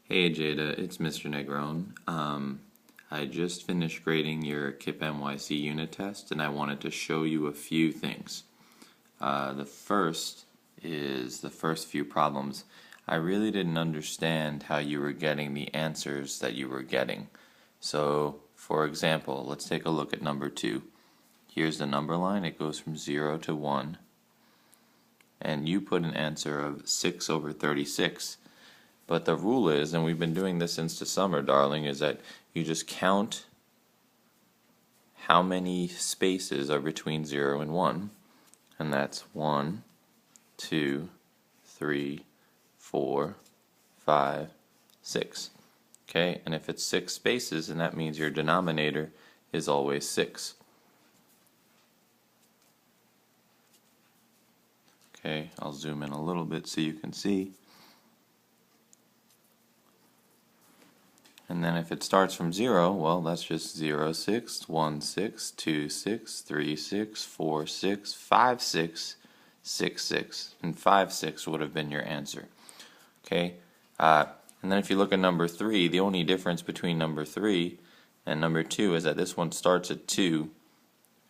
Hey Jada, it's Mr. Negrone. I just finished grading your KIP NYC unit test and I wanted to show you a few things. The first is the first few problems. I really didn't understand how you were getting the answers that you were getting. So, for example, let's take a look at number 2. Here's the number line, it goes from 0 to 1. And you put an answer of 6 over 36. But the rule is, and we've been doing this since the summer, darling, is that you just count how many spaces are between 0 and 1. And that's 1, 2, 3, 4, 5, 6. Okay, and if it's 6 spaces, then that means your denominator is always 6. Okay, I'll zoom in a little bit so you can see. And then if it starts from 0, well, that's just 0, 6, 1, 6, 2, 6, 3, 6, 4, 6, 5, 6, 6, 6. And 5, 6 would have been your answer. Okay? And then if you look at number 3, the only difference between number 3 and number 2 is that this one starts at 2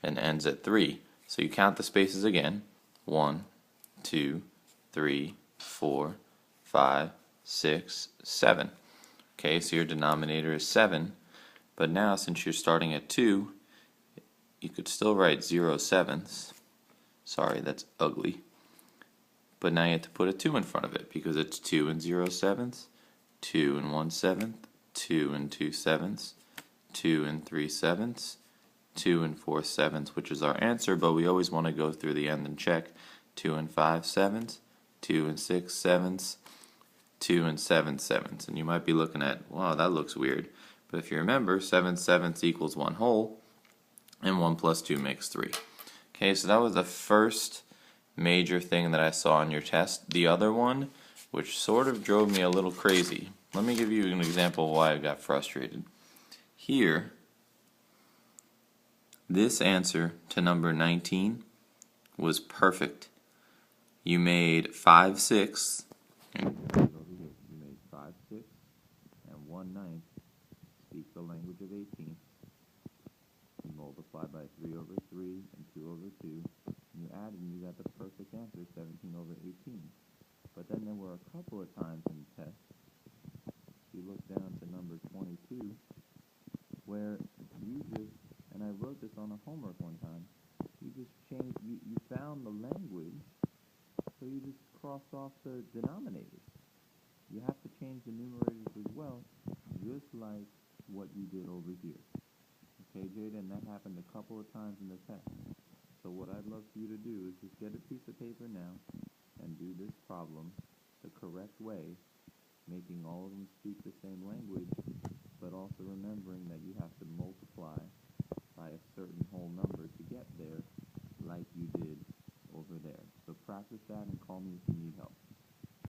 and ends at 3. So you count the spaces again. 1, 2, 3, 4, 5, 6, 7. Okay, so your denominator is 7, but now since you're starting at 2, you could still write 0 sevenths. Sorry, that's ugly. But now you have to put a 2 in front of it because it's 2 and 0 sevenths, 2 and 1 seventh, 2 and 2 sevenths, 2 and 3 sevenths, 2 and 4 sevenths, which is our answer, but we always want to go through the end and check. 2 and 5 sevenths, 2 and 6 sevenths, 2 and 7 sevenths, and you might be looking at, wow, that looks weird. But if you remember, 7 sevenths equals 1 whole, and 1 plus 2 makes 3. Okay, so that was the first major thing that I saw on your test. The other one, which sort of drove me a little crazy, let me give you an example of why I got frustrated. Here, this answer to number 19 was perfect. You made 5 6. You made 5 6 and 1/9 speak the language of 18. You multiply by 3 over 3 and 2 over 2. And you added and you got the perfect answer, 17 over 18. But then there were a couple of times in the test, you look down to number 22, where you just, and I wrote this on a homework one time, you just changed, you found the language, so you just crossed off the denominators. You have to change the numerators as well, just like what you did over here. Okay, Jada, and that happened a couple of times in the test. So what I'd love for you to do is just get a piece of paper now and do this problem the correct way, making all of them speak the same language, but also remembering that you have to multiply by a certain whole number to get there, like you did over there. So practice that and call me if you need help.